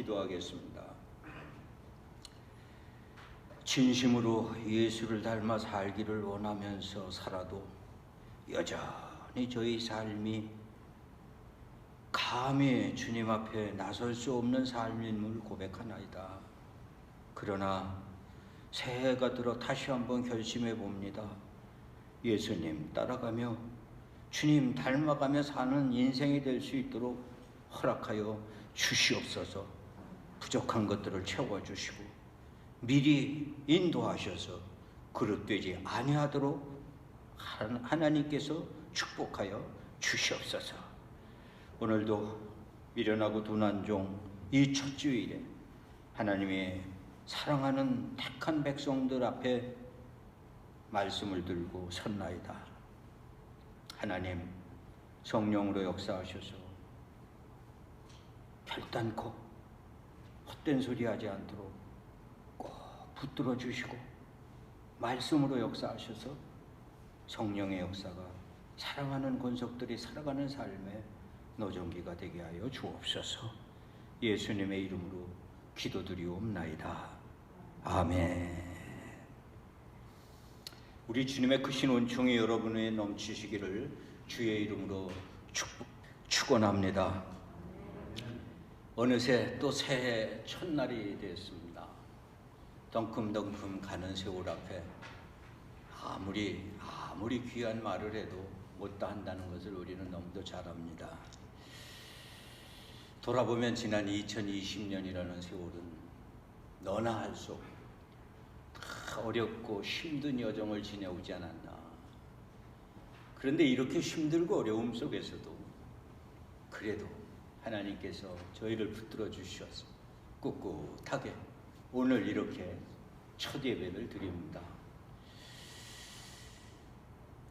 기도하겠습니다. 진심으로 예수를 닮아 살기를 원하면서 살아도 여전히 저희 삶이 감히 주님 앞에 나설 수 없는 삶임을 고백하나이다. 그러나 새해가 들어 다시 한번 결심해 봅니다. 예수님 따라가며 주님 닮아가며 사는 인생이 될 수 있도록 허락하여 주시옵소서. 부족한 것들을 채워주시고 미리 인도하셔서 그릇되지 아니하도록 하나님께서 축복하여 주시옵소서. 오늘도 미련하고 둔한 종 이 첫 주일에 하나님의 사랑하는 택한 백성들 앞에 말씀을 들고 섰나이다. 하나님 성령으로 역사하셔서 결단코 헛된 소리 하지 않도록 꼭 붙들어 주시고 말씀으로 역사하셔서 성령의 역사가 사랑하는 권속들이 살아가는 삶의 노정기가 되게 하여 주옵소서. 예수님의 이름으로 기도드리옵나이다. 아멘. 우리 주님의 크신 은총이 여러분에 넘치시기를 주의 이름으로 축원합니다. 어느새 또 새해 첫날이 되었습니다. 덩금덩금 가는 세월 앞에 아무리 귀한 말을 해도 못다 한다는 것을 우리는 너무도 잘 압니다. 돌아보면 지난 2020년이라는 세월은 너나 할 수 없고 다 어렵고 힘든 여정을 지내오지 않았나. 그런데 이렇게 힘들고 어려움 속에서도 그래도 하나님께서 저희를 붙들어 주셔서 꿋꿋하게 오늘 이렇게 첫 예배를 드립니다.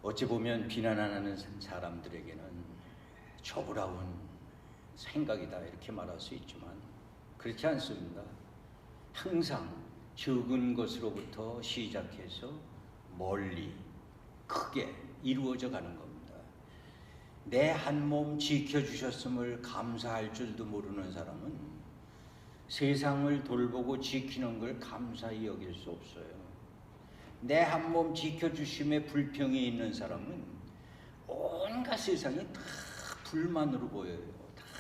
어찌 보면 비난하는 사람들에게는 초부라운 생각이다 이렇게 말할 수 있지만 그렇지 않습니다. 항상 적은 것으로부터 시작해서 멀리 크게 이루어져 가는 겁니다. 내 한 몸 지켜주셨음을 감사할 줄도 모르는 사람은 세상을 돌보고 지키는 걸 감사히 여길 수 없어요. 내 한 몸 지켜주심에 불평이 있는 사람은 온갖 세상이 다 불만으로 보여요.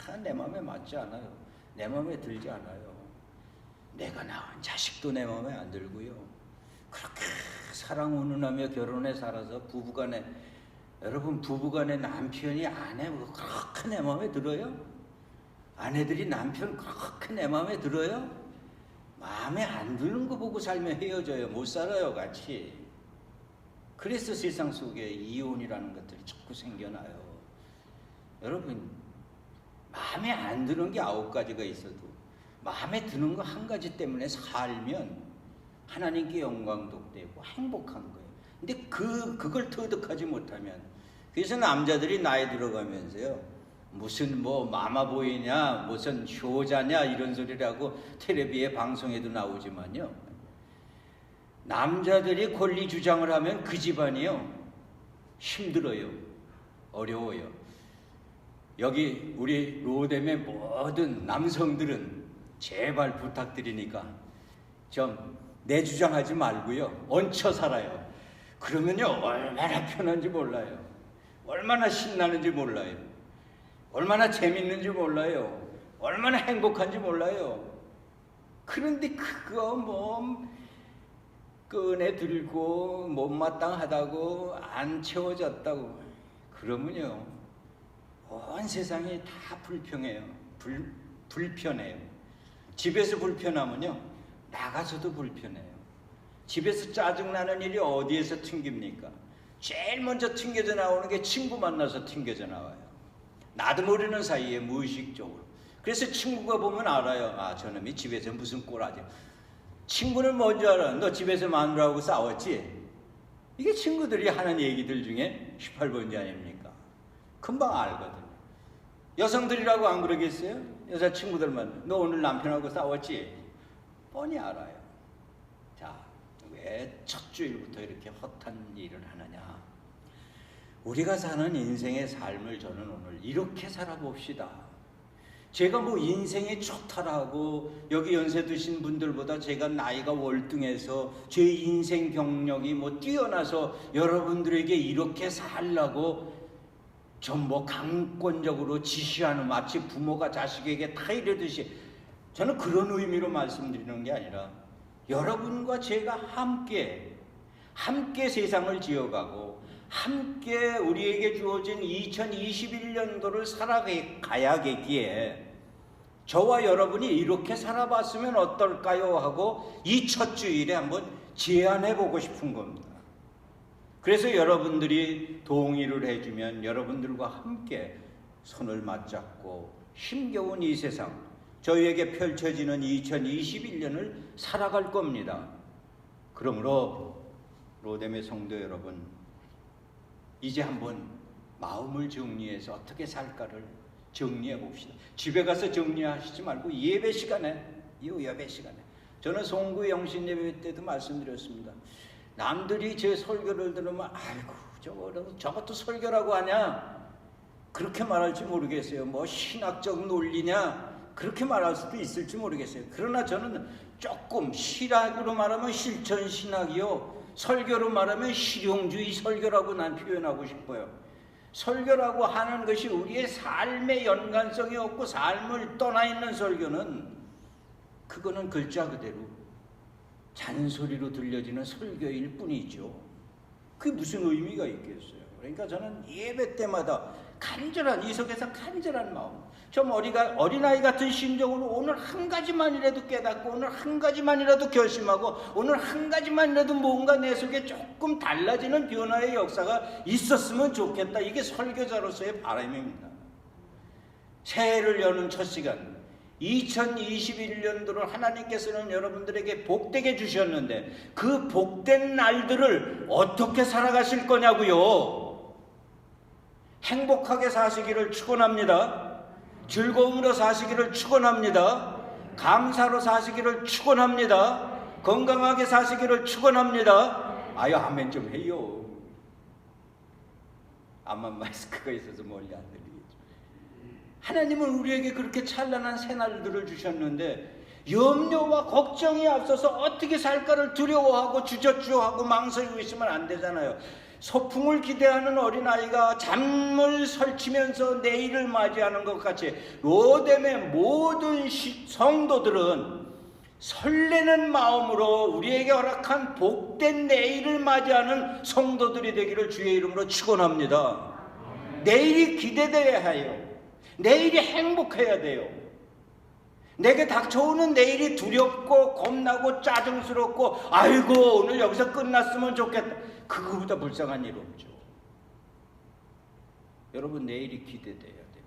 다 내 마음에 맞지 않아요. 내 마음에 들지 않아요. 내가 낳은 자식도 내 마음에 안 들고요. 그렇게 사랑 운운하며 결혼해 살아서 부부간에, 여러분 부부간에 남편이 아내 그렇게 내 마음에 들어요? 아내들이 남편 그렇게 내 마음에 들어요? 마음에 안 드는 거 보고 살면 헤어져요. 못 살아요 같이. 그래서 세상 속에 이혼이라는 것들이 자꾸 생겨나요. 여러분 마음에 안 드는 게 9가지가 있어도 마음에 드는 거 한 가지 때문에 살면 하나님께 영광도 되고 행복한 거예요. 근데 그걸 터득하지 못하면, 그래서 남자들이 나이 들어가면서요 무슨 뭐 마마보이냐 무슨 효자냐 이런 소리를 하고 텔레비에 방송에도 나오지만요, 남자들이 권리 주장을 하면 그 집안이요 힘들어요. 어려워요. 여기 우리 로뎀의 모든 남성들은 제발 부탁드리니까 좀 내주장하지 말고요 얹혀 살아요. 그러면요 얼마나 편한지 몰라요. 얼마나 신나는지 몰라요. 얼마나 재밌는지 몰라요. 얼마나 행복한지 몰라요. 그런데 그거 뭐 끈에 들고 못마땅하다고 안 채워졌다고 그러면요 온 세상이 다 불평해요. 불편해요. 집에서 불편하면요 나가서도 불편해요. 집에서 짜증나는 일이 어디에서 튕깁니까? 제일 먼저 튕겨져 나오는 게 친구 만나서 튕겨져 나와요. 나도 모르는 사이에 무의식적으로. 그래서 친구가 보면 알아요. 아 저놈이 집에서 무슨 꼴하지. 친구는 뭔지 알아. 너 집에서 마누라하고 싸웠지? 이게 친구들이 하는 얘기들 중에 18번째 아닙니까? 금방 알거든요. 여성들이라고 안 그러겠어요? 여자친구들만 너 오늘 남편하고 싸웠지? 뻔히 알아요. 자, 왜 첫 주일부터 이렇게 헛한 일을 하느냐? 우리가 사는 인생의 삶을 저는 오늘 이렇게 살아봅시다. 제가 뭐 인생의 초탈하고 여기 연세 드신 분들보다 제가 나이가 월등해서 제 인생 경력이 뭐 뛰어나서 여러분들에게 이렇게 살라고 전 뭐 강권적으로 지시하는, 마치 부모가 자식에게 다 이러듯이, 저는 그런 의미로 말씀드리는 게 아니라 여러분과 제가 함께 세상을 지어가고 함께 우리에게 주어진 2021년도를 살아가야겠기에 저와 여러분이 이렇게 살아봤으면 어떨까요 하고 이 첫 주일에 한번 제안해 보고 싶은 겁니다. 그래서 여러분들이 동의를 해주면 여러분들과 함께 손을 맞잡고 힘겨운 이 세상, 저희에게 펼쳐지는 2021년을 살아갈 겁니다. 그러므로 로뎀의 성도 여러분, 이제 한번 마음을 정리해서 어떻게 살까를 정리해 봅시다. 집에 가서 정리하시지 말고 예배 시간에, 저는 송구 영신 예배 때도 말씀드렸습니다. 남들이 제 설교를 들으면 아이고 저것도 설교라고 하냐 그렇게 말할지 모르겠어요. 뭐 신학적 논리냐 그렇게 말할 수도 있을지 모르겠어요. 그러나 저는 조금 신학으로 말하면 실천신학이요, 설교로 말하면 실용주의 설교라고 난 표현하고 싶어요. 설교라고 하는 것이 우리의 삶의 연관성이 없고 삶을 떠나 있는 설교는, 그거는 글자 그대로 잔소리로 들려지는 설교일 뿐이죠. 그게 무슨 의미가 있겠어요. 그러니까 저는 예배 때마다 간절한, 이 속에서 간절한 마음, 좀 어린아이 같은 심정으로 오늘 한 가지만이라도 깨닫고 오늘 한 가지만이라도 결심하고 오늘 한 가지만이라도 뭔가 내 속에 조금 달라지는 변화의 역사가 있었으면 좋겠다. 이게 설교자로서의 바람입니다. 새해를 여는 첫 시간, 2021년도를 하나님께서는 여러분들에게 복되게 주셨는데 그 복된 날들을 어떻게 살아가실 거냐고요. 행복하게 사시기를 축원합니다. 즐거움으로 사시기를 축원합니다. 감사로 사시기를 축원합니다. 건강하게 사시기를 축원합니다. 아유, 아멘 좀 해요. 암만 마스크가 있어서 멀리 안 들리겠죠. 하나님은 우리에게 그렇게 찬란한 새날들을 주셨는데 염려와 걱정이 앞서서 어떻게 살까를 두려워하고 주저주저하고 망설이고 있으면 안 되잖아요. 소풍을 기대하는 어린아이가 잠을 설치면서 내일을 맞이하는 것 같이 로뎀의 모든 성도들은 설레는 마음으로 우리에게 허락한 복된 내일을 맞이하는 성도들이 되기를 주의 이름으로 축원합니다. 내일이 기대돼야 해요. 내일이 행복해야 돼요. 내게 닥쳐오는 내일이 두렵고 겁나고 짜증스럽고 아이고 오늘 여기서 끝났으면 좋겠다, 그거보다 불쌍한 일 없죠. 여러분, 내일이 기대돼야 돼요.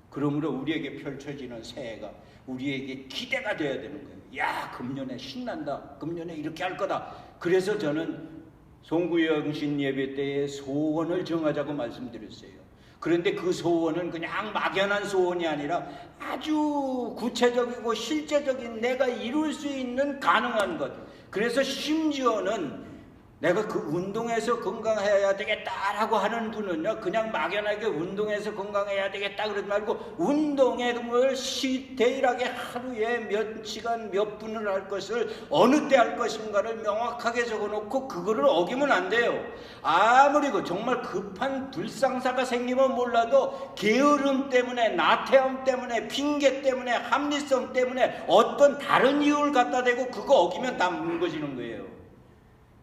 그러므로 우리에게 펼쳐지는 새해가 우리에게 기대가 돼야 되는 거예요. 야, 금년에 신난다, 금년에 이렇게 할 거다. 그래서 저는 송구영신 예배 때에 소원을 정하자고 말씀드렸어요. 그런데 그 소원은 그냥 막연한 소원이 아니라 아주 구체적이고 실제적인 내가 이룰 수 있는 가능한 것. 그래서 심지어는 내가 그 운동해서 건강해야 되겠다라고 하는 분은요, 그냥 막연하게 운동해서 건강해야 되겠다 그러지 말고 운동을 디테일하게 하루에 몇 시간 몇 분을 할 것을 어느 때 할 것인가를 명확하게 적어놓고 그거를 어기면 안 돼요. 아무리 정말 급한 불상사가 생기면 몰라도 게으름 때문에, 나태함 때문에, 핑계 때문에, 합리성 때문에 어떤 다른 이유를 갖다 대고 그거 어기면 다 뭉거지는 거예요.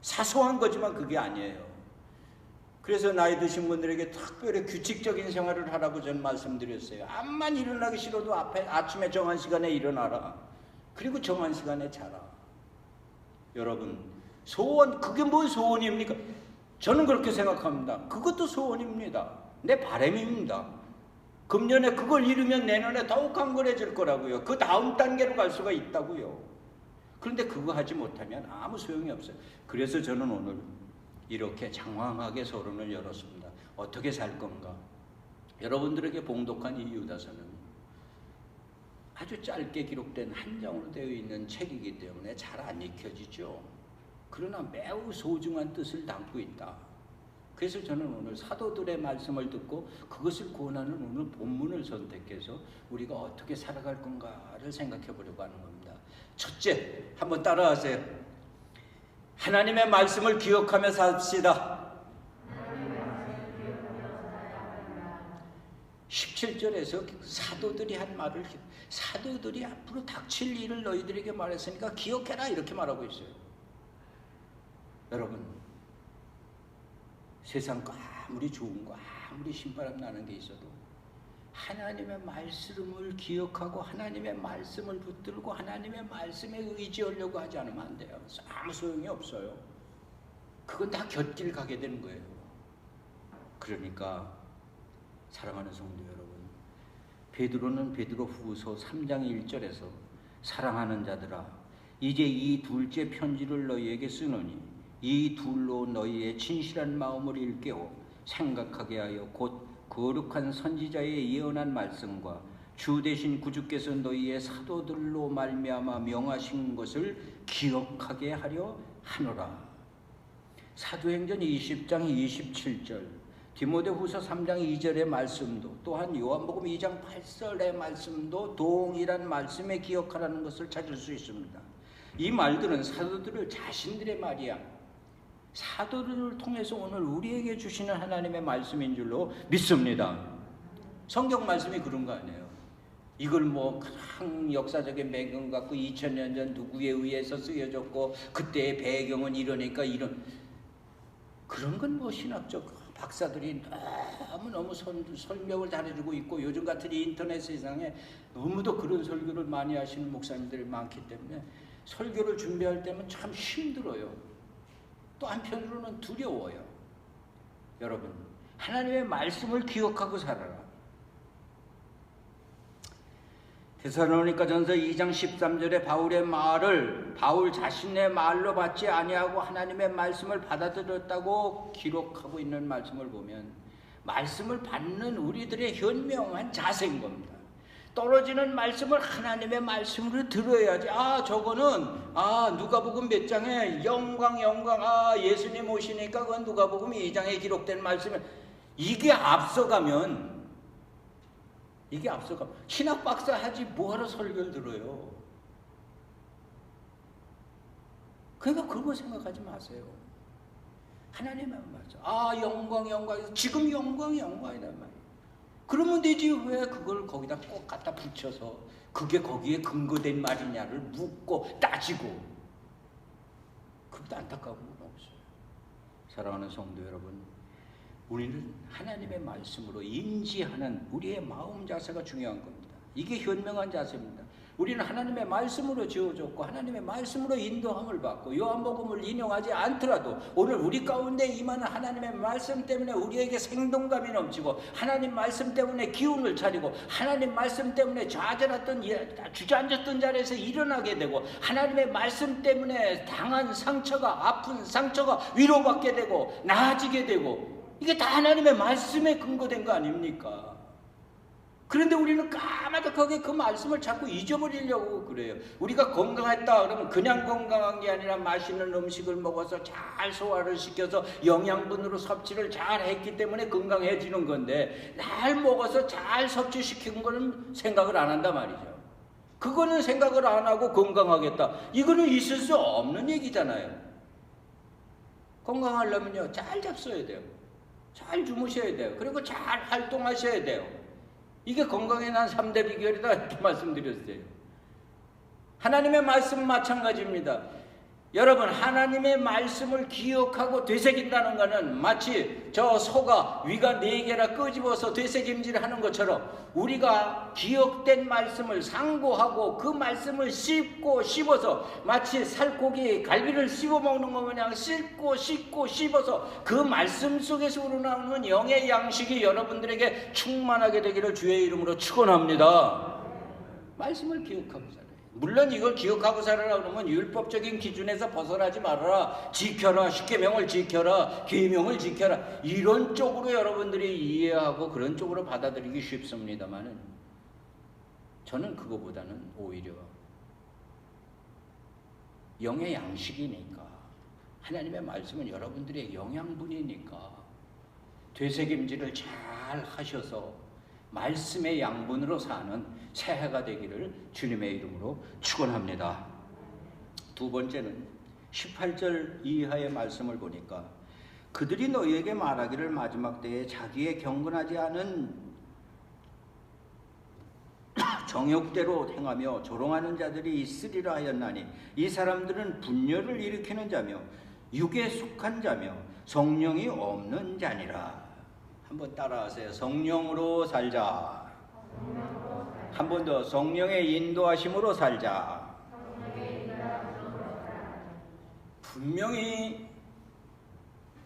사소한 거지만 그게 아니에요. 그래서 나이 드신 분들에게 특별히 규칙적인 생활을 하라고 저는 말씀드렸어요. 암만 일어나기 싫어도 아침에 정한 시간에 일어나라. 그리고 정한 시간에 자라. 여러분, 소원, 그게 뭔 소원입니까? 저는 그렇게 생각합니다. 그것도 소원입니다. 내 바람입니다. 금년에 그걸 이루면 내년에 더욱 강건해질 거라고요. 그 다음 단계로 갈 수가 있다고요. 그런데 그거 하지 못하면 아무 소용이 없어요. 그래서 저는 오늘 이렇게 장황하게 서론을 열었습니다. 어떻게 살 건가? 여러분들에게 봉독한 이 유다서는 아주 짧게 기록된 한 장으로 되어 있는 책이기 때문에 잘 안 익혀지죠. 그러나 매우 소중한 뜻을 담고 있다. 그래서 저는 오늘 사도들의 말씀을 듣고 그것을 구원하는 오늘 본문을 선택해서 우리가 어떻게 살아갈 건가를 생각해 보려고 하는 겁니다. 첫째, 한번 따라하세요. 하나님의 말씀을 기억하며 삽시다. 17절에서 사도들이 한 말을, 사도들이 앞으로 닥칠 일을 너희들에게 말했으니까 기억해라 이렇게 말하고 있어요. 여러분, 세상 아무리 좋은 거, 아무리 신바람 나는 게 있어도 하나님의 말씀을 기억하고 하나님의 말씀을 붙들고 하나님의 말씀에 의지하려고 하지 않으면 안 돼요. 아무 소용이 없어요. 그건 다 곁길 가게 되는 거예요. 그러니까 사랑하는 성도 여러분, 베드로는 베드로후서 3장 1절에서 사랑하는 자들아, 이제 이 둘째 편지를 너희에게 쓰노니 이 둘로 너희의 진실한 마음을 일깨워 생각하게 하여 곧 거룩한 선지자의 예언한 말씀과 주 되신 구주께서 너희의 사도들로 말미암아 명하신 것을 기억하게 하려 하노라. 사도행전 20장 27절, 디모데후서 3장 2절의 말씀도, 또한 요한복음 2장 8절의 말씀도 동일한 말씀에 기억하라는 것을 찾을 수 있습니다. 이 말들은 사도들을 자신들의 말이야. 사도들을 통해서 오늘 우리에게 주시는 하나님의 말씀인 줄로 믿습니다. 성경 말씀이 그런 거 아니에요. 이걸 뭐 큰 역사적인 배경 갖고 2000년 전 누구에 의해서 쓰여졌고 그때의 배경은 이러니까 이런, 그런 건 뭐 신학적 박사들이 너무너무 설명을 잘해주고 있고, 요즘 같은 인터넷 세상에 너무도 그런 설교를 많이 하시는 목사님들이 많기 때문에 설교를 준비할 때면 참 힘들어요. 또 한편으로는 두려워요. 여러분, 하나님의 말씀을 기억하고 살아라. 데살로니가전서 2장 13절에 바울의 말을 바울 자신의 말로 받지 아니하고 하나님의 말씀을 받아들였다고 기록하고 있는 말씀을 보면 말씀을 받는 우리들의 현명한 자세인 겁니다. 떨어지는 말씀을 하나님의 말씀으로 들어야지. 저거는 누가복음 몇 장에 영광 예수님 오시니까 그건 누가복음 2장에 기록된 말씀은, 이게 앞서가면 신학 박사 하지 뭐하러 설교를 들어요. 그러니까 그거 생각하지 마세요. 하나님의 말씀, 영광 지금 영광이란 말이에요. 그러면 되지, 왜 그걸 거기다 꼭 갖다 붙여서 그게 거기에 근거된 말이냐를 묻고 따지고. 그것도 안타까운 건 없어요. 사랑하는 성도 여러분, 우리는 하나님의 말씀으로 인지하는 우리의 마음 자세가 중요한 겁니다. 이게 현명한 자세입니다. 우리는 하나님의 말씀으로 지어졌고 하나님의 말씀으로 인도함을 받고, 요한복음을 인용하지 않더라도 오늘 우리 가운데 임하는 하나님의 말씀 때문에 우리에게 생동감이 넘치고, 하나님 말씀 때문에 기운을 차리고, 하나님 말씀 때문에 주저앉았던 자리에서 일어나게 되고, 하나님의 말씀 때문에 당한 상처가, 아픈 상처가 위로받게 되고 나아지게 되고, 이게 다 하나님의 말씀에 근거된 거 아닙니까? 그런데 우리는 까마득하게 그 말씀을 자꾸 잊어버리려고 그래요. 우리가 건강했다 그러면 그냥 건강한 게 아니라 맛있는 음식을 먹어서 잘 소화를 시켜서 영양분으로 섭취를 잘 했기 때문에 건강해지는 건데, 잘 먹어서 잘 섭취시킨 거는 생각을 안 한단 말이죠. 그거는 생각을 안 하고 건강하겠다, 이거는 있을 수 없는 얘기잖아요. 건강하려면요, 잘 잡숴야 돼요. 잘 주무셔야 돼요. 그리고 잘 활동하셔야 돼요. 이게 건강에 난 3대 비결이다 이렇게 말씀드렸어요. 하나님의 말씀은 마찬가지입니다. 여러분, 하나님의 말씀을 기억하고 되새긴다는 것은 마치 저 소가 위가 4개나 끄집어서 되새김질을 하는 것처럼 우리가 기억된 말씀을 상고하고 그 말씀을 씹어서 마치 살코기 갈비를 씹어먹는 것 마냥 씹고 씹어서 그 말씀 속에서 우러나오는 영의 양식이 여러분들에게 충만하게 되기를 주의 이름으로 축원합니다. 말씀을 기억하고 살아요. 물론 이걸 기억하고 살아라 그러면 율법적인 기준에서 벗어나지 말아라, 지켜라, 십계명을 지켜라, 계명을 지켜라, 이런 쪽으로 여러분들이 이해하고 그런 쪽으로 받아들이기 쉽습니다만은, 저는 그거보다는 오히려 영의 양식이니까, 하나님의 말씀은 여러분들의 영양분이니까 되새김질을 잘 하셔서 말씀의 양분으로 사는 새해가 되기를 주님의 이름으로 축원합니다. 두 번째는 18절 이하의 말씀을 보니까 그들이 너희에게 말하기를 마지막 때에 자기의 경건하지 않은 정욕대로 행하며 조롱하는 자들이 있으리라 하였나니 이 사람들은 분열을 일으키는 자며 육에 속한 자며 성령이 없는 자니라. 한번 따라하세요. 성령으로 살자. 한 번 더. 성령의 인도하심으로 살자. 분명히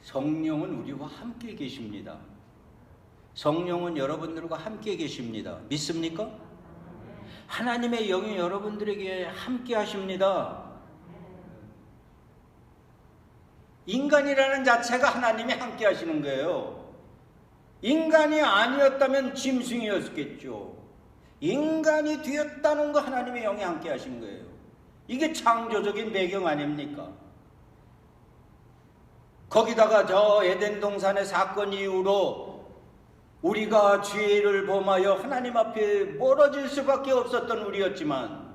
성령은 우리와 함께 계십니다. 성령은 여러분들과 함께 계십니다. 믿습니까? 하나님의 영이 여러분들에게 함께 하십니다. 인간이라는 자체가 하나님이 함께 하시는 거예요. 인간이 아니었다면 짐승이었겠죠. 인간이 되었다는 거 하나님의 영이 함께 하신 거예요. 이게 창조적인 배경 아닙니까? 거기다가 저 에덴 동산의 사건 이후로 우리가 죄를 범하여 하나님 앞에 멀어질 수밖에 없었던 우리였지만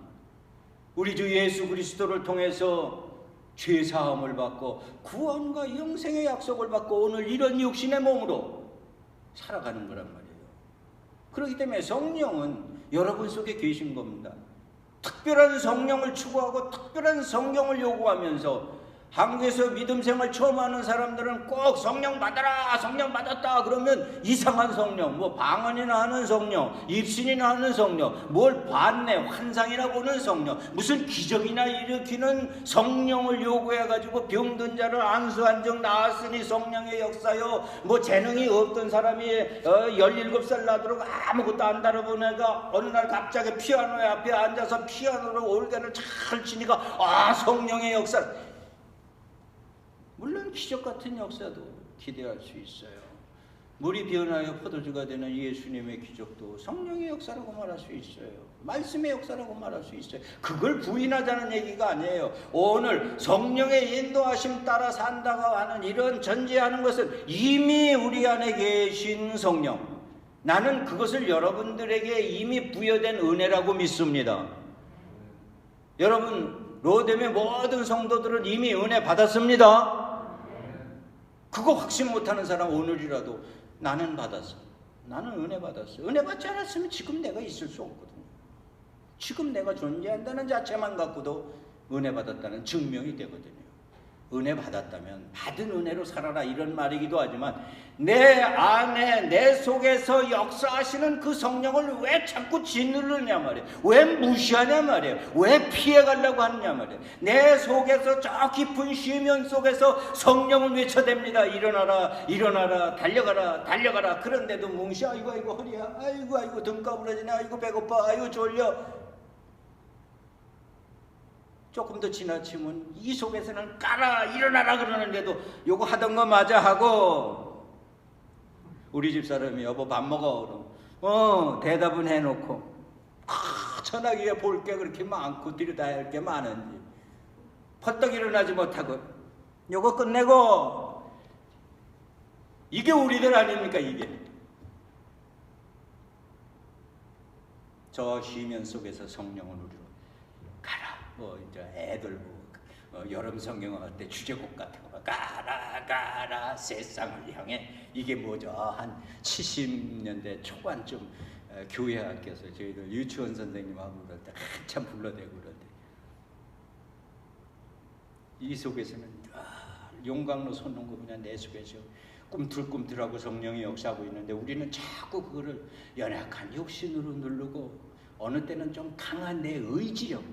우리 주 예수 그리스도를 통해서 죄 사함을 받고 구원과 영생의 약속을 받고 오늘 이런 육신의 몸으로 살아가는 거란 말이에요. 그렇기 때문에 성령은 여러분 속에 계신 겁니다. 특별한 성령을 추구하고 특별한 성령을 요구하면서 한국에서 믿음 생활 처음 하는 사람들은 꼭 성령 받아라, 성령 받았다 그러면 이상한 성령, 뭐 방언이나 하는 성령, 입신이나 하는 성령, 뭘 봤네, 환상이나 보는 성령, 무슨 기적이나 일으키는 성령을 요구해가지고 병든 자를 안수한 적 나았으니 성령의 역사요. 뭐 재능이 없던 사람이 17살 나도록 아무것도 안 다뤄보내가 어느 날 갑자기 피아노 앞에 앉아서 피아노로 올간을 잘 치니까 아, 성령의 역사. 물론 기적 같은 역사도 기대할 수 있어요. 물이 변하여 포도주가 되는 예수님의 기적도 성령의 역사라고 말할 수 있어요. 말씀의 역사라고 말할 수 있어요. 그걸 부인하자는 얘기가 아니에요. 오늘 성령의 인도하심 따라 산다고 하는 이런 전제하는 것은 이미 우리 안에 계신 성령, 나는 그것을 여러분들에게 이미 부여된 은혜라고 믿습니다. 여러분 로뎀의 모든 성도들은 이미 은혜 받았습니다. 그거 확신 못하는 사람 오늘이라도 나는 받았어. 나는 은혜 받았어. 은혜 받지 않았으면 지금 내가 있을 수 없거든요. 지금 내가 존재한다는 자체만 갖고도 은혜 받았다는 증명이 되거든요. 은혜 받았다면 받은 은혜로 살아라 이런 말이기도 하지만 내 안에 내 속에서 역사하시는 그 성령을 왜 자꾸 짓누르냐 말이에요. 왜 무시하냐 말이에요. 왜 피해가려고 하느냐 말이에요. 내 속에서 저 깊은 쉬면 속에서 성령을 외쳐댑니다. 일어나라 일어나라 달려가라 달려가라. 그런데도 뭉시 아이고 아이고 허리야 아이고 아이고 등 까부러지네 아이고 배고파 아이고 졸려. 조금 더 지나치면 이 속에서는 까라 일어나라 그러는데도 요거 하던 거 맞아 하고 우리 집사람이 여보 밥 먹어 그럼 대답은 해놓고 전화기에 볼 게 그렇게 많고 들여다야 할 게 많은지 퍼떡 일어나지 못하고 요거 끝내고 이게 우리들 아닙니까? 이게 저 쉬면 속에서 성령을 우리로 가라. 뭐 이제 애들 여름 성경 할 때 주제곡 같은 거 가라 가라 세상을 향해 이게 뭐죠? 한 70년대 초반쯤 교회 학교에서 저희들 유치원 선생님하고 그럴 때 한참 불러대고 그럴 때 이 속에서는 용광로 솟는 거 그냥 내 속에서 꿈틀꿈틀하고 성령이 역사하고 있는데 우리는 자꾸 그거를 연약한 욕심으로 누르고 어느 때는 좀 강한 내 의지력,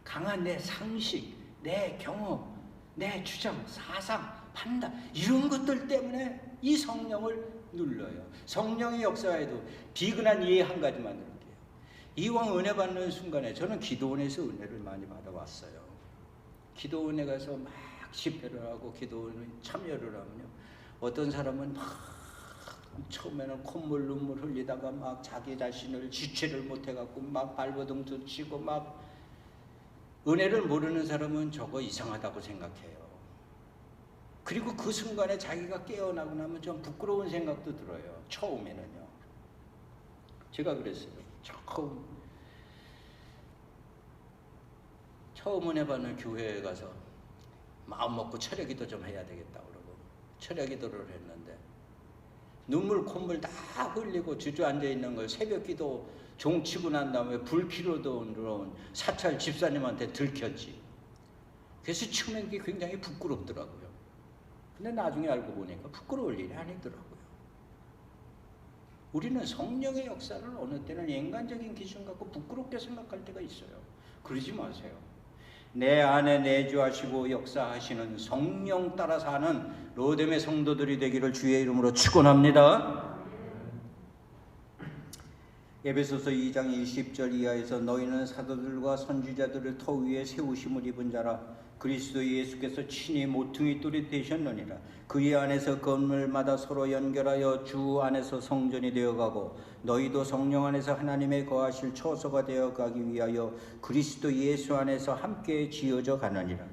강한 내 상식, 내 경험, 내 주장, 사상, 판단 이런 것들 때문에 이 성령을 눌러요. 성령의 역사에도 비근한 이해 한 가지만 드릴게요. 이왕 은혜 받는 순간에 저는 기도원에서 은혜를 많이 받아왔어요. 기도원에 가서 막 집회를 하고 기도원에 참여를 하면요. 어떤 사람은 막 처음에는 콧물 눈물 흘리다가 막 자기 자신을 지체를 못해갖고 막 발버둥도 치고 막 은혜를 모르는 사람은 저거 이상하다고 생각해요. 그리고 그 순간에 자기가 깨어나고 나면 좀 부끄러운 생각도 들어요. 처음에는요. 제가 그랬어요. 처음 은혜 받는 교회에 가서 마음 먹고 철야기도 좀 해야 되겠다 그러고 철야기도를 했는데 눈물 콧물 다 흘리고 주저앉아 있는 걸 새벽기도 종치고 난 다음에 불피로도 들어온 사찰 집사님한테 들켰지. 그래서 처음에 그게 굉장히 부끄럽더라고요. 근데 나중에 알고 보니까 부끄러울 일이 아니더라고요. 우리는 성령의 역사를 어느 때는 인간적인 기준 갖고 부끄럽게 생각할 때가 있어요. 그러지 마세요. 내 안에 내주하시고 역사하시는 성령 따라 사는 로뎀의 성도들이 되기를 주의 이름으로 축원합니다. 에베소서 2장 20절 이하에서 너희는 사도들과 선지자들을 터 위에 세우심을 입은 자라 그리스도 예수께서 친히 모퉁이 돌이 되셨느니라. 그의 안에서 건물마다 서로 연결하여 주 안에서 성전이 되어가고 너희도 성령 안에서 하나님의 거하실 처소가 되어가기 위하여 그리스도 예수 안에서 함께 지어져 가느니라.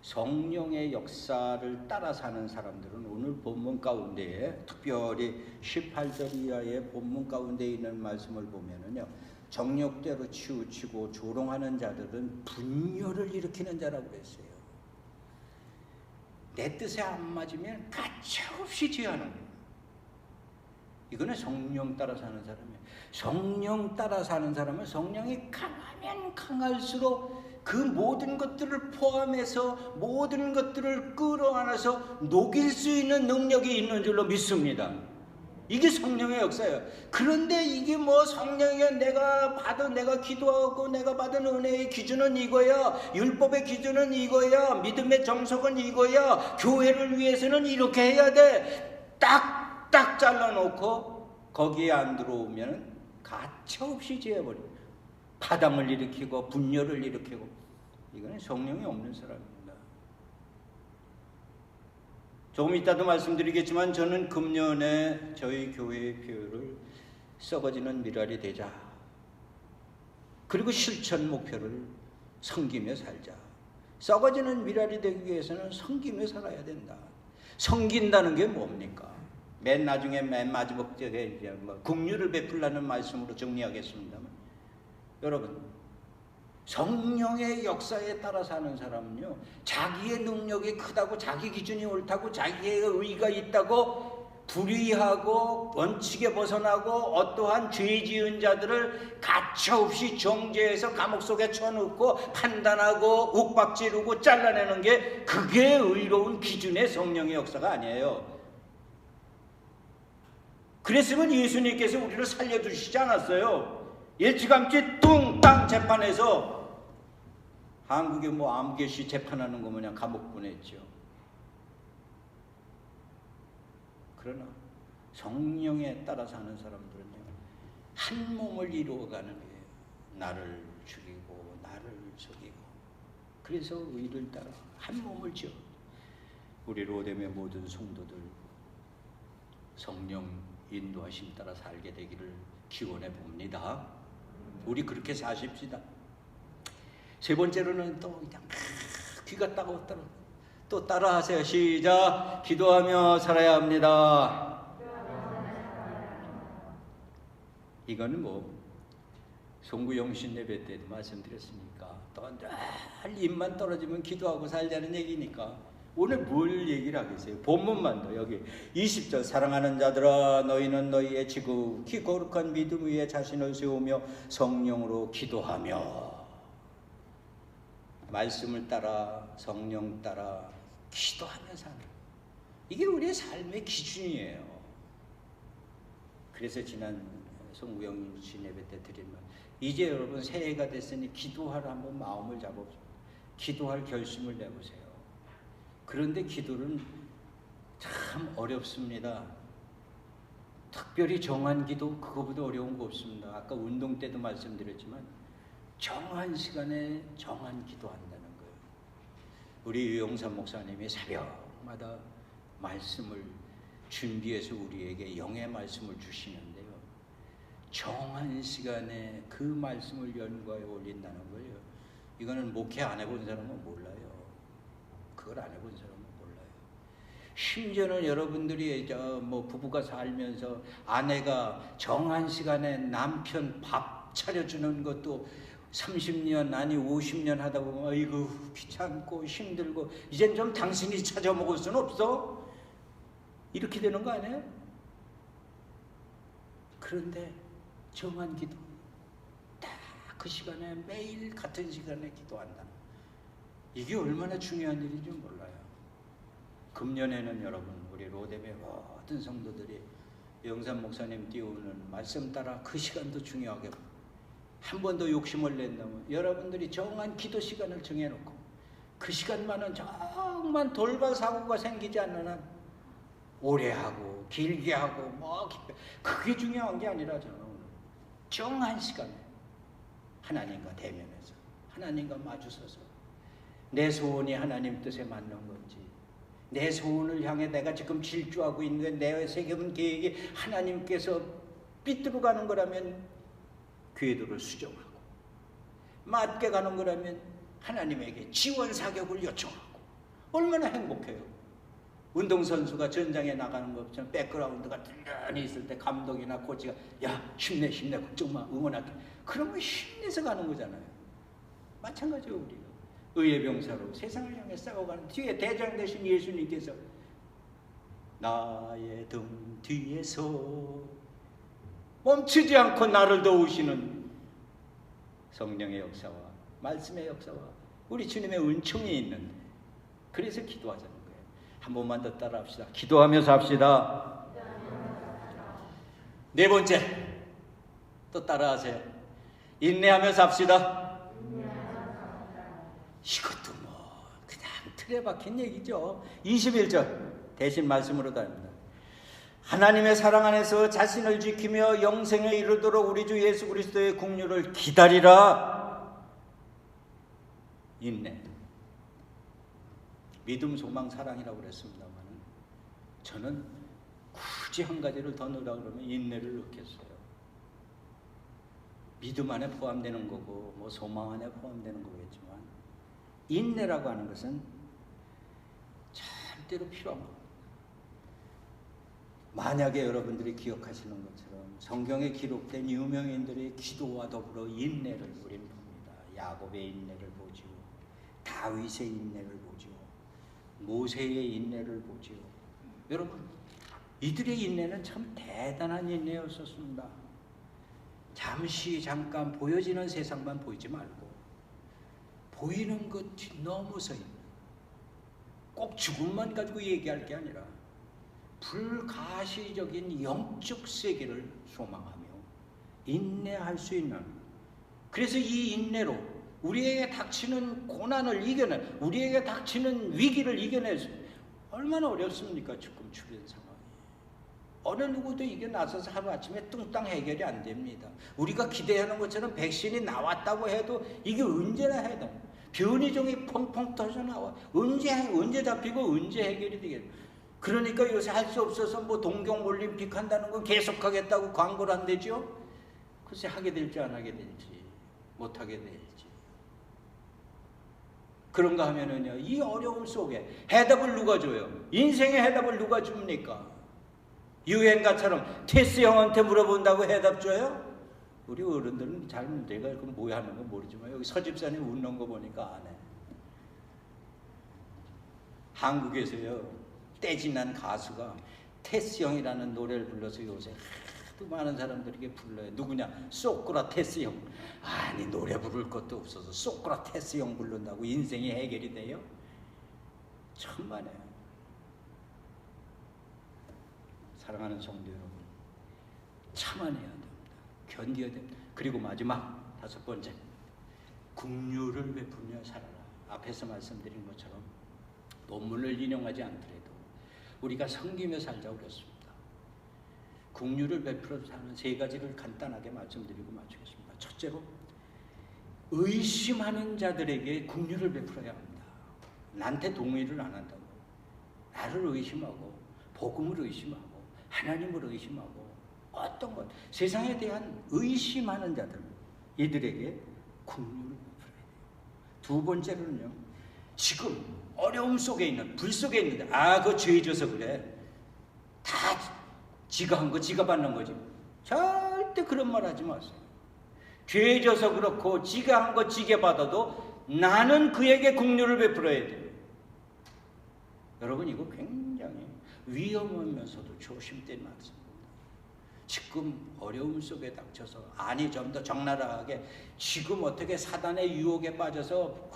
성령의 역사를 따라 사는 사람들은 오늘 본문 가운데에 특별히 18절 이하의 본문 가운데 있는 말씀을 보면은요, 정욕대로 치우치고 조롱하는 자들은 분열을 일으키는 자라고 그랬어요. 내 뜻에 안 맞으면 가차없이 제하는 거예요. 이거는 성령 따라 사는 사람이에요. 성령 따라 사는 사람은 성령이 강하면 강할수록 그 모든 것들을 포함해서 모든 것들을 끌어안아서 녹일 수 있는 능력이 있는 줄로 믿습니다. 이게 성령의 역사예요. 그런데 이게 뭐 성령이 내가 기도하고 내가 받은 은혜의 기준은 이거야, 율법의 기준은 이거야, 믿음의 정석은 이거야, 교회를 위해서는 이렇게 해야 돼, 딱 잘라놓고 거기에 안 들어오면 가차없이 지어버립니다. 파당을 일으키고 분열을 일으키고. 이거는 성령이 없는 사람입니다. 조금 이따도 말씀드리겠지만 저는 금년에 저희 교회의 표를 썩어지는 미랄이 되자, 그리고 실천 목표를 섬기며 살자. 썩어지는 미랄이 되기 위해서는 섬기며 살아야 된다. 섬긴다는 게 뭡니까? 맨 나중에 맨 마지막 때에 긍휼을 베풀라는 말씀으로 정리하겠습니다만, 여러분, 성령의 역사에 따라 사는 사람은요, 자기의 능력이 크다고, 자기 기준이 옳다고, 자기의 의의가 있다고 불의하고 원칙에 벗어나고 어떠한 죄 지은 자들을 가차없이 정죄해서 감옥 속에 쳐넣고 판단하고 욱박지르고 잘라내는 게, 그게 의로운 기준의 성령의 역사가 아니에요. 그랬으면 예수님께서 우리를 살려주시지 않았어요. 일찌감치 뚱땅 재판해서 한국에 뭐 암개시 재판하는 거 그냥 감옥 보냈죠. 그러나 성령에 따라 사는 사람들은요, 한 몸을 이루어가는 거예요. 나를 죽이고 나를 속이고. 그래서 의를 따라 한 몸을 지어. 우리 로뎀의 모든 성도들 성령 인도하심 따라 살게 되기를 기원해 봅니다. 우리 그렇게 사십시다. 세 번째로는 또 그냥 귀가 따가웠더라. 또 따라하세요. 시작. 기도하며 살아야 합니다. 이거는 뭐 송구영신 예배 때도 말씀드렸으니까, 또 늘 입만 떨어지면 기도하고 살자는 얘기니까 오늘 뭘 얘기를 하겠어요? 본문만 더 여기 20절. 사랑하는 자들아, 너희는 너희의 지극히 거룩한 믿음 위에 자신을 세우며 성령으로 기도하며. 말씀을 따라 성령 따라 기도하며 사는, 이게 우리의 삶의 기준이에요. 그래서 지난 송구영 신 예배 때 드린 말, 이제 여러분 새해가 됐으니 기도하라 한번 마음을 잡아보세요. 기도할 결심을 내보세요. 그런데 기도는 참 어렵습니다. 특별히 정한 기도, 그거보다 어려운 거 없습니다. 아까 운동 때도 말씀드렸지만 정한 시간에 정한 기도한다는 거예요. 우리 유영삼 목사님이 새벽마다 말씀을 준비해서 우리에게 영의 말씀을 주시는데요, 정한 시간에 그 말씀을 연구하여 올린다는 거예요. 이거는 목회 안 해본 사람은 몰라요. 그걸 안 해본 사람은 몰라요. 심지어는 여러분들이 뭐 부부가 살면서 아내가 정한 시간에 남편 밥 차려주는 것도 30년 아니 50년 하다 보면 아이고 귀찮고 힘들고 이젠 좀 당신이 찾아 먹을 수는 없어? 이렇게 되는 거 아니에요? 그런데 정한 기도, 딱 그 시간에 매일 같은 시간에 기도한다. 이게 얼마나 중요한 일인지 몰라요. 금년에는 여러분 우리 로데베 모든 성도들이 영산 목사님 띄우는 말씀 따라 그 시간도 중요하게 한 번 더 욕심을 낸다면 여러분들이 정한 기도 시간을 정해놓고 그 시간만은 정말 돌발 사고가 생기지 않는 한 오래 하고 길게 하고 뭐 그게 중요한 게 아니라 저는 정한 시간에 하나님과 대면해서 하나님과 마주서서 내 소원이 하나님 뜻에 맞는 건지 내 소원을 향해 내가 지금 질주하고 있는 내 세계분 계획이 하나님께서 삐뚤어가는 거라면 궤도를 수정하고 맞게 가는 거라면 하나님에게 지원 사격을 요청하고 얼마나 행복해요. 운동선수가 전장에 나가는 것처럼 백그라운드가 든든히 있을 때 감독이나 코치가 야 힘내 힘내 걱정 마 응원할게 그러면 힘내서 가는 거잖아요. 마찬가지로 우리가 의의 병사로 세상을 향해 싸워가는 뒤에 대장 되신 예수님께서 나의 등 뒤에서 멈추지 않고 나를 도우시는 성령의 역사와 말씀의 역사와 우리 주님의 은총이 있는데 그래서 기도하자는 거예요. 한 번만 더 따라합시다. 기도하면서 합시다. 네 번째 또 따라하세요. 인내하면서 합시다. 이것도 뭐 그냥 틀에 박힌 얘기죠. 21절 대신 말씀으로 답니다. 하나님의 사랑 안에서 자신을 지키며 영생에 이르도록 우리 주 예수 그리스도의 국류를 기다리라. 인내. 믿음, 소망, 사랑이라고 그랬습니다만 저는 굳이 한 가지를 더 넣으라고 그러면 인내를 넣겠어요. 믿음 안에 포함되는 거고 뭐 소망 안에 포함되는 거겠지만 인내라고 하는 것은 절대로 필요한 겁니다. 만약에 여러분들이 기억하시는 것처럼 성경에 기록된 유명인들의 기도와 더불어 인내를 우리는 봅니다. 야곱의 인내를 보지요. 다윗의 인내를 보지요. 모세의 인내를 보지요. 여러분 이들의 인내는 참 대단한 인내였었습니다. 잠깐 보여지는 세상만 보이지 말고 보이는 것 넘어서 있는 꼭 죽음만 가지고 얘기할 게 아니라 불가시적인 영적 세계를 소망하며 인내할 수 있는 그래서 이 인내로 우리에게 닥치는 고난을 이겨내 우리에게 닥치는 위기를 이겨내서 얼마나 어렵습니까? 지금 주변 상황이 어느 누구도 이게 나서서 하루아침에 뚱땅 해결이 안 됩니다. 우리가 기대하는 것처럼 백신이 나왔다고 해도 이게 언제나 해도 변이종이 펑펑 터져 나와 언제 잡히고 언제 해결이 되겠어요. 그러니까 요새 할 수 없어서 뭐 동경올림픽 한다는 건 계속하겠다고 광고를 한대죠. 글쎄 하게 될지 안 하게 될지 못 하게 될지 그런가 하면은요 이 어려움 속에 해답을 누가 줘요? 인생의 해답을 누가 줍니까? 유행가처럼 테스 형한테 물어본다고 해답 줘요? 우리 어른들은 잘 내가 그럼 뭐 하는 거 모르지만 여기 서집사님 웃는 거 보니까 아네. 한국에서요 떼진난 가수가 테스 형이라는 노래를 불러서 요새 하도 많은 사람들에게 불러요. 누구냐? 소크라테스 형. 아니 노래 부를 것도 없어서 소크라테스 형 부른다고 인생이 해결이 돼요? 천만에요. 사랑하는 성도 여러분 참아내야 됩니다. 견뎌야 됩니다. 그리고 마지막 다섯 번째 긍휼을 베푸며 살아라. 앞에서 말씀드린 것처럼 본문을 인용하지 않더라도 우리가 섬기며 살자고 그랬습니다. 긍휼을 베풀어 사는 세 가지를 간단하게 말씀드리고 마치겠습니다. 첫째로 의심하는 자들에게 긍휼을 베풀어야 합니다. 나한테 동의를 안 한다고 나를 의심하고 복음을 의심하고 하나님을 의심하고 어떤 것 세상에 대한 의심하는 자들 이들에게 긍휼을 베풀어야 돼요. 두 번째로는요 지금 어려움 속에 있는, 불 속에 있는데 그거 죄 져서 그래. 다 지가 한 거 지가 받는 거지. 절대 그런 말 하지 마세요. 죄 져서 그렇고 지가 한 거 지게 받아도 나는 그에게 긍휼을 베풀어야 돼요. 여러분, 이거 굉장히 위험하면서도 조심된 말씀입니다. 지금 어려움 속에 닥쳐서, 좀 더 적나라하게 지금 어떻게 사단의 유혹에 빠져서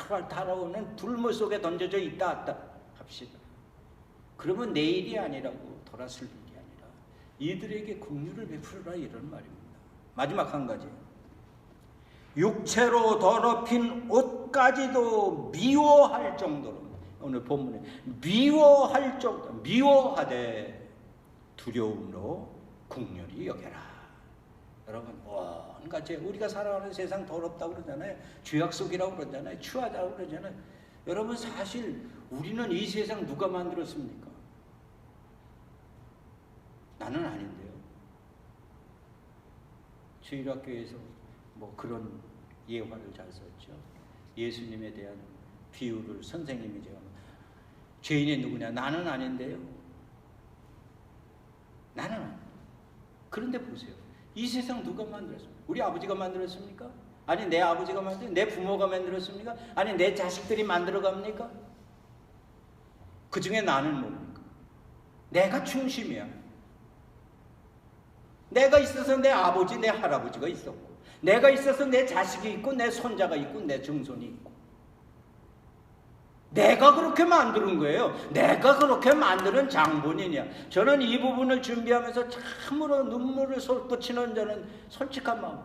활활 달아오는 불물 속에 던져져 있다 합시다. 그러면 내일이 아니라고 돌아서는 게 아니라 이들에게 긍휼을 베풀어라, 이런 말입니다. 마지막 한 가지, 육체로 더럽힌 옷까지도 미워할 정도로, 오늘 본문에 미워할 정도, 미워하되 두려움으로 긍휼히 여겨라. 여러분, 온갖 우리가 살아가는 세상 더럽다고 그러잖아요. 죄악 속이라고 그러잖아요. 추하다고 그러잖아요. 여러분, 사실 우리는 이 세상 누가 만들었습니까? 나는 아닌데요. 주일학교에서 그런 예화를 잘 썼죠. 예수님에 대한 비유를 선생님이 제가, 죄인이 누구냐? 나는 아닌데요. 나는 아닌데. 그런데 보세요. 이 세상 누가 만들었습니까? 우리 아버지가 만들었습니까? 아니, 내 아버지가 만들었습니까? 내 부모가 만들었습니까? 아니, 내 자식들이 만들어갑니까? 그 중에 나는 뭡니까? 내가 중심이야. 내가 있어서 내 아버지, 내 할아버지가 있었고, 내가 있어서 내 자식이 있고, 내 손자가 있고, 내 증손이 있고, 내가 그렇게 만드는 거예요. 내가 그렇게 만드는 장본인이야. 저는 이 부분을 준비하면서 참으로 눈물을 솟구치는, 저는 솔직한 마음.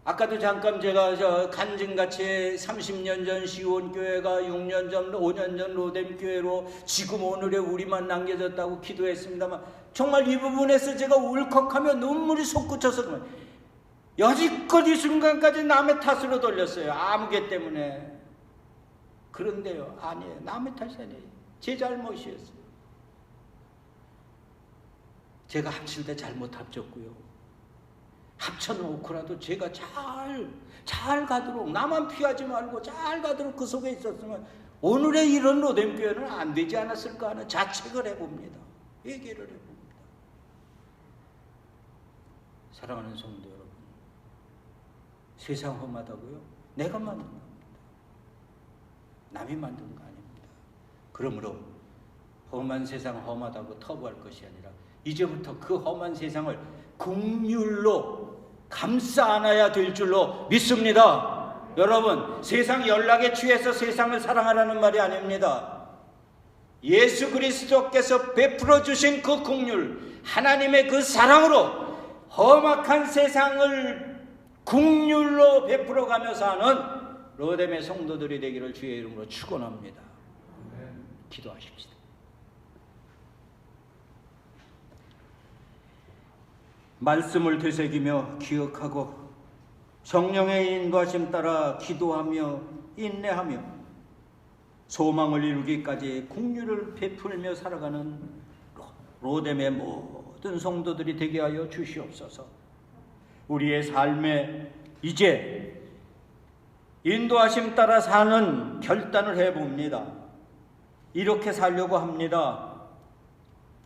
아까도 잠깐 제가 간증같이 30년 전 시온교회가 6년 전, 5년 전 로뎀교회로 지금 오늘의 우리만 남겨졌다고 기도했습니다만, 정말 이 부분에서 제가 울컥하며 눈물이 솟구쳐서 여지껏 이 순간까지 남의 탓으로 돌렸어요. 아무개 때문에. 그런데요, 아니에요. 남의 탓이 아니에요. 제 잘못이었어요. 제가 합칠 때 잘못 합쳤고요. 합쳐놓고라도 제가 잘 가도록, 나만 피하지 말고 잘 가도록 그 속에 있었으면 오늘의 이런 로뎀교회는 안 되지 않았을까 하는 자책을 해봅니다. 얘기를 해봅니다. 사랑하는 성도 여러분, 세상 험하다고요? 내가 만든 겁니다. 남이 만든 거 아닙니다. 그러므로 험한 세상 험하다고 터부할 것이 아니라 이제부터 그 험한 세상을 긍휼로 감싸 안아야 될 줄로 믿습니다. 여러분, 세상 연락에 취해서 세상을 사랑하라는 말이 아닙니다. 예수 그리스도께서 베풀어 주신 그 긍휼, 하나님의 그 사랑으로 험악한 세상을 긍휼로 베풀어 가면서 하는 로뎀의 성도들이 되기를 주의 이름으로 축원합니다. 기도하십시다. 말씀을 되새기며 기억하고 성령의 인도하심 따라 기도하며 인내하며 소망을 이루기까지 긍휼을 베풀며 살아가는 로뎀의 모든 성도들이 되게 하여 주시옵소서. 우리의 삶에 이제 인도하심 따라 사는 결단을 해봅니다. 이렇게 살려고 합니다.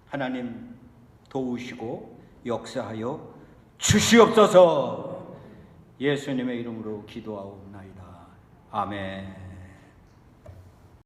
하나님 도우시고 역사하여 주시옵소서. 예수님의 이름으로 기도하옵나이다. 아멘.